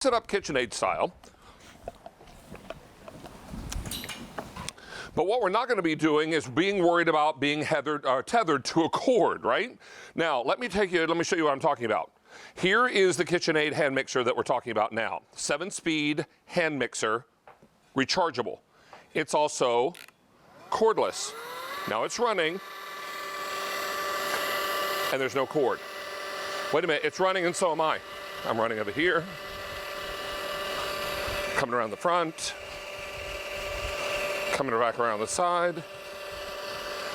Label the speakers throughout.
Speaker 1: it up KitchenAid style. But what we're not going to be doing is being worried about being tethered to a cord, right? Now, let me show you what I'm talking about. Here is the KitchenAid hand mixer that we're talking about now. 7-speed hand mixer, rechargeable. It's also cordless. Now it's running, and there's no cord. Wait a minute, it's running and so am I. I'm running over here, coming around the front, coming back around the side.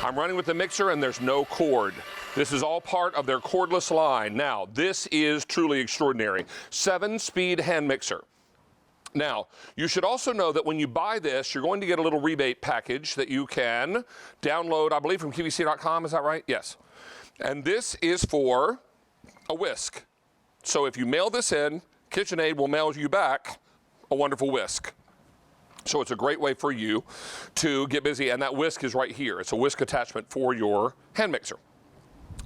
Speaker 1: I'm running with the mixer and there's no cord. This is all part of their cordless line. Now, this is truly extraordinary. 7-speed hand mixer. Now, you should also know that when you buy this, you're going to get a little rebate package that you can download, I believe, from QVC.com. Is that right? Yes. And this is for a whisk. So if you mail this in, KitchenAid will mail you back a wonderful whisk. So it's a great way for you to get busy, and that whisk is right here. It's a whisk attachment for your hand mixer.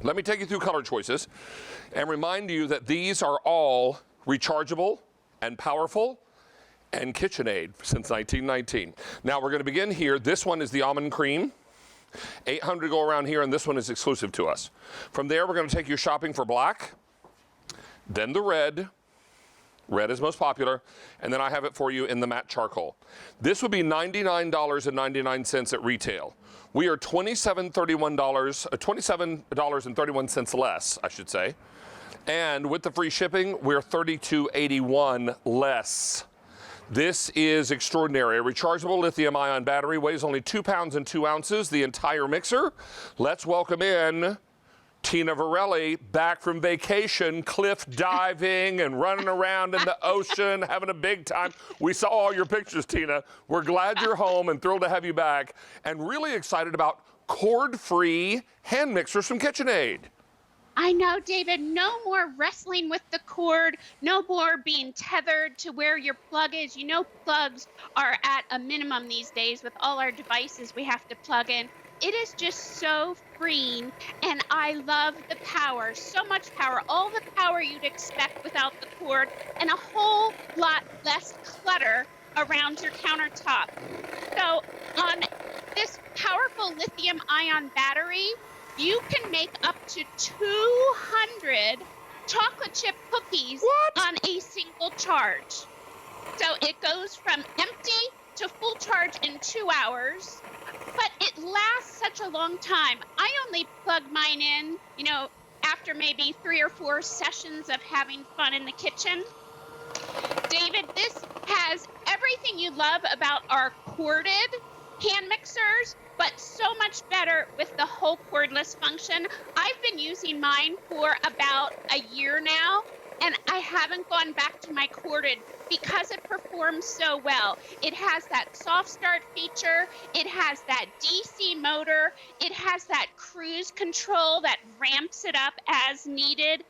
Speaker 1: Let me take you through color choices and remind you that these are all rechargeable and powerful and KitchenAid since 1919. Now we're going to begin here. This one is the almond cream. 800 go around here, and this one is exclusive to us. From there, we're going to take you shopping for black, then the red. Red is most popular, and then I have it for you in the matte charcoal. This would be $99.99 at retail. We are $27.31 less, I should say. And with the free shipping, we're $32.81 less. This is extraordinary. A rechargeable lithium-ion battery weighs only 2 pounds and 2 ounces, the entire mixer. Let's welcome in Tina Varelli, back from vacation, cliff diving and running around in the ocean, having a big time. We saw all your pictures, Tina. We're glad you're home and thrilled to have you back, and really excited about cord-free hand mixers from KitchenAid.
Speaker 2: I know, David, no more wrestling with the cord, no more being tethered to where your plug is. You know, plugs are at a minimum these days with all our devices we have to plug in. It is just so freeing, and I love the power, so much power, all the power you'd expect without the cord, and a whole lot less clutter around your countertop. So on this powerful lithium-ion battery, you can make up to 200 chocolate chip cookies on a single charge. So it goes from empty to full charge in 2 hours. But it lasts such a long time. I only plug mine in, you know, after maybe 3 or 4 sessions of having fun in the kitchen. David, this has everything you love about our corded hand mixers, but so much better with the whole cordless function. I've been using mine for about a year now, and I haven't gone back to my corded because it performs so well. It has that soft start feature, it has that DC motor, it has that cruise control that ramps it up as needed.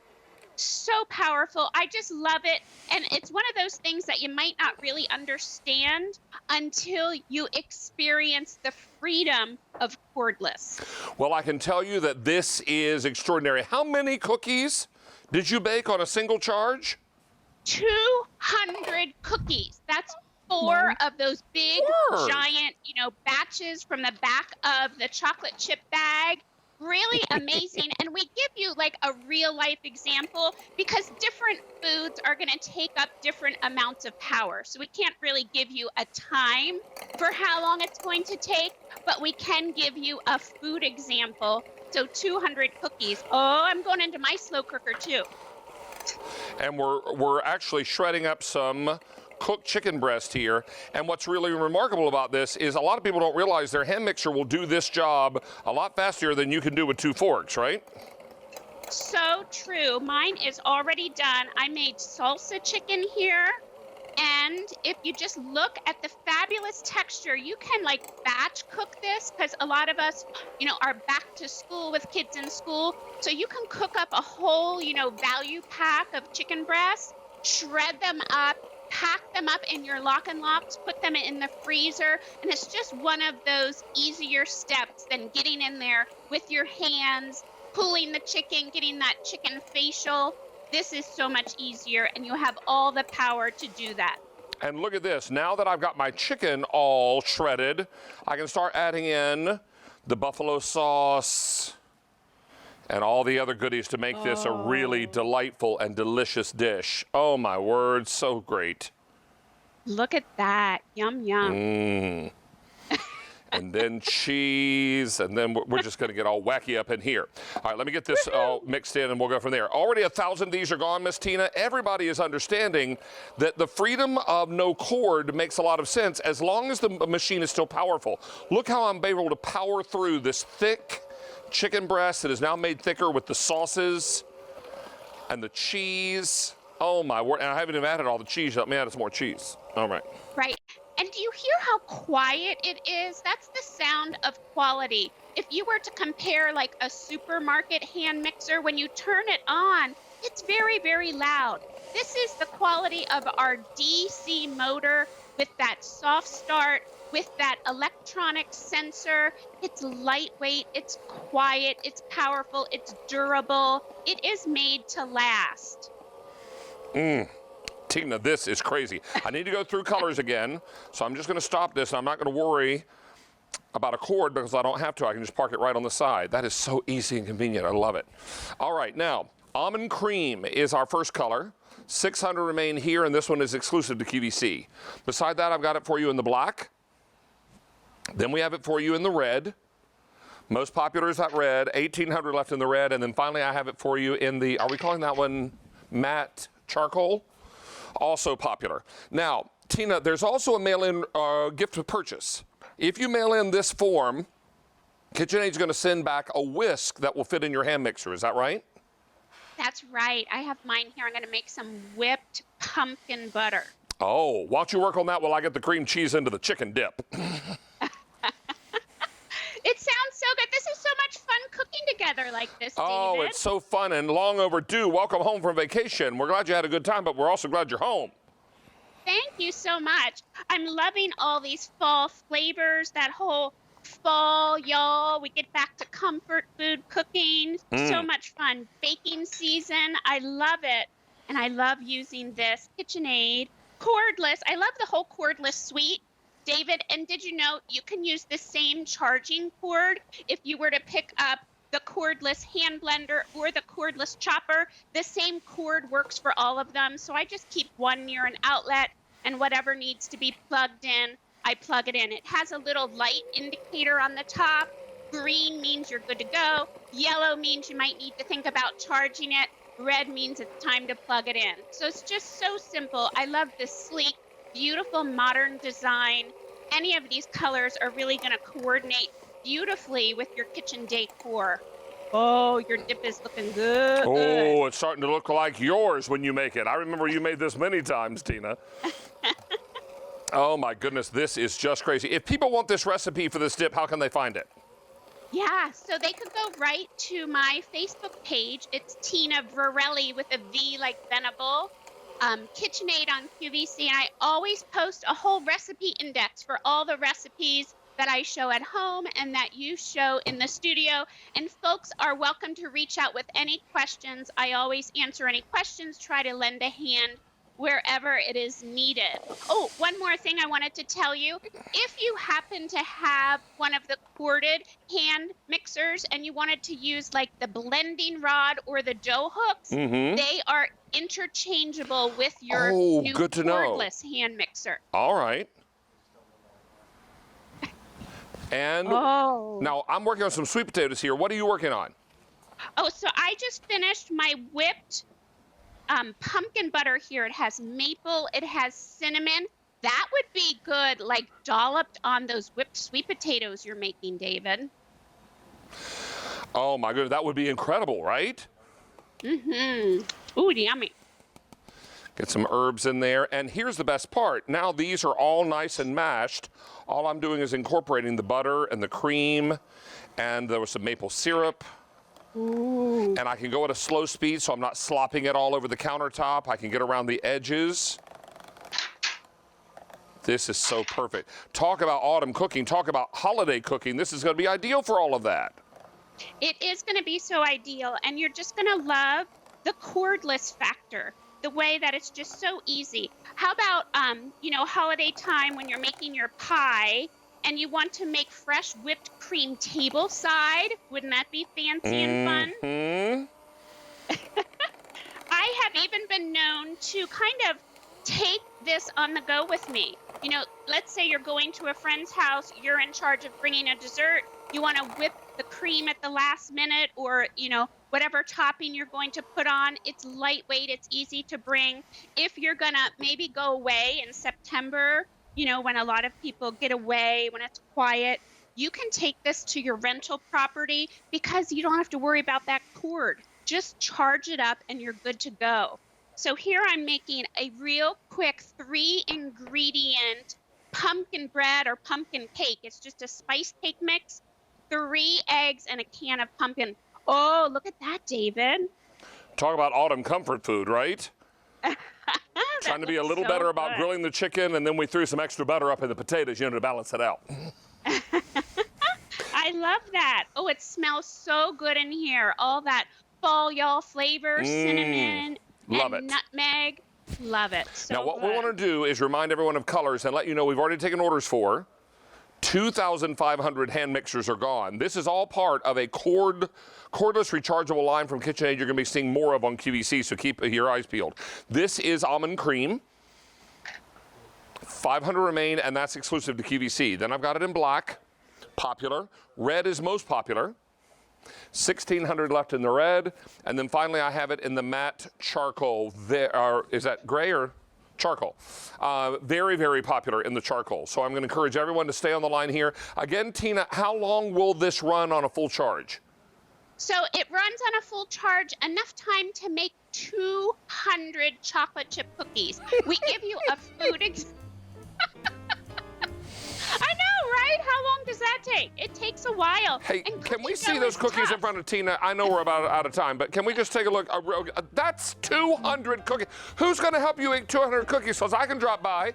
Speaker 2: So powerful. I just love it. And it's one of those things that you might not really understand until you experience the freedom of cordless.
Speaker 1: Well, I can tell you that this is extraordinary. How many cookies did you bake on a single charge?
Speaker 2: 200 cookies. That's 4 of those big, giant, you know, batches from the back of the chocolate chip bag. Really amazing. And we give you like a real life example because different foods are going to take up different amounts of power. So we can't really give you a time for how long it's going to take, but we can give you a food example. So 200 cookies. Oh, I'm going into my slow cooker too.
Speaker 1: And we're actually shredding up some cooked chicken breast here. And what's really remarkable about this is a lot of people don't realize their hand mixer will do this job a lot faster than you can do with 2 forks, right?
Speaker 2: So true. Mine is already done. I made salsa chicken here. And if you just look at the fabulous texture, you can like batch cook this because a lot of us, you know, are back to school with kids in school. So you can cook up a whole, you know, value pack of chicken breasts, shred them up, pack them up in your lock and locks, put them in the freezer, and it's just one of those easier steps than getting in there with your hands, pulling the chicken, getting that chicken facial. This is so much easier, and you have all the power to do that.
Speaker 1: And look at this. Now that I've got my chicken all shredded, I can start adding in the buffalo sauce and all the other goodies to make this a really delightful and delicious dish. Oh my word, so great.
Speaker 2: Look at that. Yum, yum.
Speaker 1: And then cheese, and then we're just gonna get all wacky up in here. All right, let me get this all mixed in and we'll go from there. Already 1,000 of these are gone, Miss Tina. Everybody is understanding that the freedom of no cord makes a lot of sense as long as the machine is still powerful. Look how I'm able to power through this thick chicken breast that is now made thicker with the sauces and the cheese. Oh my word, and I haven't even added all the cheese. Let me add some more cheese. All right.
Speaker 2: Right. And do you hear how quiet it is? That's the sound of quality. If you were to compare like a supermarket hand mixer, when you turn it on, it's very, very loud. This is the quality of our DC motor with that soft start, with that electronic sensor. It's lightweight, it's quiet, it's powerful, it's durable. It is made to last.
Speaker 1: Tina, this is crazy. I need to go through colors again, so I'm just going to stop this. I'm not going to worry about a cord because I don't have to. I can just park it right on the side. That is so easy and convenient. I love it. All right, now, almond cream is our first color. 600 remain here, and this one is exclusive to QVC. Beside that, I've got it for you in the black. Then we have it for you in the red. Most popular is that red. 1,800 left in the red. And then finally, I have it for you in the, are we calling that one matte charcoal? Also popular. Now, Tina, there's also a mail-in gift to purchase. If you mail in this form, KitchenAid's going to send back a whisk that will fit in your hand mixer. Is that right?
Speaker 2: That's right. I have mine here. I'm going to make some whipped pumpkin butter.
Speaker 1: Oh, why don't you work on that while I get the cream cheese into the chicken dip?
Speaker 2: It sounds so good. This is so much fun cooking together like this, David.
Speaker 1: Oh, it's so fun and long overdue. Welcome home from vacation. We're glad you had a good time, but we're also glad you're home.
Speaker 2: Thank you so much. I'm loving all these fall flavors, that whole fall, y'all. We get back to comfort food cooking. So much fun. Baking season. I love it. And I love using this KitchenAid Cordless. I love the whole cordless suite. David, and did you know you can use the same charging cord if you were to pick up the cordless hand blender or the cordless chopper? The same cord works for all of them. So I just keep one near an outlet, and whatever needs to be plugged in, I plug it in. It has a little light indicator on the top. Green means you're good to go. Yellow means you might need to think about charging it. Red means it's time to plug it in. So it's just so simple. I love this sleek, beautiful modern design. Any of these colors are really going to coordinate beautifully with your kitchen decor. Oh, your dip is looking good.
Speaker 1: Oh, it's starting to look like yours when you make it. I remember you made this many times, Tina. Oh my goodness, this is just crazy. If people want this recipe for this dip, how can they find it?
Speaker 2: Yeah, so they could go right to my Facebook page. It's Tina Varelli with a V like Venable. KitchenAid on QVC, and I always post a whole recipe index for all the recipes that I show at home and that you show in the studio. And folks are welcome to reach out with any questions. I always answer any questions, try to lend a hand wherever it is needed. Oh, one more thing I wanted to tell you. If you happen to have one of the corded hand mixers and you wanted to use like the blending rod or the dough hooks, they are interchangeable with your new
Speaker 1: good to know.
Speaker 2: cordless hand mixer.
Speaker 1: All right. And now I'm working on some sweet potatoes here. What are you working on?
Speaker 2: Oh, so I just finished my whipped pumpkin butter here. It has maple, it has cinnamon. That would be good, like dolloped on those whipped sweet potatoes you're making, David.
Speaker 1: Oh my goodness, that would be incredible, right?
Speaker 2: Ooh, yummy.
Speaker 1: Get some herbs in there. And here's the best part. Now these are all nice and mashed. All I'm doing is incorporating the butter and the cream, and there was some maple syrup.
Speaker 2: Ooh.
Speaker 1: And I can go at a slow speed so I'm not slopping it all over the countertop. I can get around the edges. This is so perfect. Talk about autumn cooking. Talk about holiday cooking. This is going to be ideal for all of that.
Speaker 2: It is going to be so ideal, and you're just going to love the cordless factor, the way that it's just so easy. How about, holiday time when you're making your pie and you want to make fresh whipped cream tableside? Wouldn't that be fancy and fun?
Speaker 1: Mm-hmm.
Speaker 2: I have even been known to kind of take this on the go with me. Let's say you're going to a friend's house, you're in charge of bringing a dessert, you want to whip the cream at the last minute, or, whatever topping you're going to put on. It's lightweight, it's easy to bring. If you're going to maybe go away in September, when a lot of people get away, when it's quiet, you can take this to your rental property because you don't have to worry about that cord. Just charge it up and you're good to go. So here I'm making a real quick 3-ingredient pumpkin bread or pumpkin cake. It's just a spice cake mix, 3 eggs, and a can of pumpkin. Oh, look at that, David.
Speaker 1: Talk about autumn comfort food, right? Trying to be a little better about grilling the chicken, and then we threw some extra butter up in the potatoes, to balance it out.
Speaker 2: I love that. Oh, it smells so good in here. All that fall y'all flavor, cinnamon,
Speaker 1: love
Speaker 2: and
Speaker 1: it.
Speaker 2: nutmeg. Love it. So
Speaker 1: now, what
Speaker 2: good.
Speaker 1: we want to do is remind everyone of colors and let you know we've already taken orders for 2,500 hand mixers are gone. This is all part of a cordless rechargeable line from KitchenAid you're going to be seeing more of on QVC, so keep your eyes peeled. This is almond cream. 500 remain, and that's exclusive to QVC. Then I've got it in black, popular. Red is most popular. 1,600 left in the red. And then finally I have it in the matte charcoal. Is that gray or charcoal? Very, very popular in the charcoal. So I'm going to encourage everyone to stay on the line here. Again, Tina, how long will this run on a full charge?
Speaker 2: So it runs on a full charge, enough time to make 200 chocolate chip cookies. We give you a food I know, right? How long does that take? It takes a while.
Speaker 1: Hey,
Speaker 2: And
Speaker 1: can we
Speaker 2: cookie
Speaker 1: see
Speaker 2: dough
Speaker 1: those
Speaker 2: is
Speaker 1: cookies
Speaker 2: tough.
Speaker 1: in front of Tina? I know we're about out of time, but can we just take a look? That's 200 cookies. Who's going to help you eat 200 cookies so I can drop by?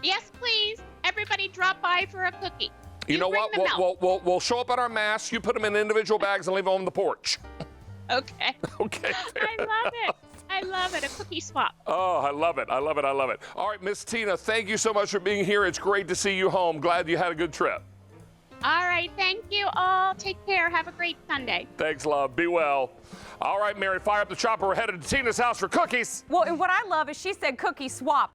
Speaker 2: Yes, please. Everybody drop by for a cookie.
Speaker 1: You know
Speaker 2: bring
Speaker 1: what?
Speaker 2: them out.
Speaker 1: We'll show up at our mass. You put them in individual bags and leave them on the porch.
Speaker 2: Okay.
Speaker 1: Okay.
Speaker 2: I love it. I love it. A cookie swap.
Speaker 1: Oh, I love it. I love it. I love it. All right, Miss Tina, thank you so much for being here. It's great to see you home. Glad you had a good trip.
Speaker 2: All right. Thank you all. Take care. Have a great Sunday.
Speaker 1: Thanks, love. Be well. All right, Mary, fire up the chopper. We're headed to Tina's house for cookies.
Speaker 3: Well, and what I love is she said cookie swap.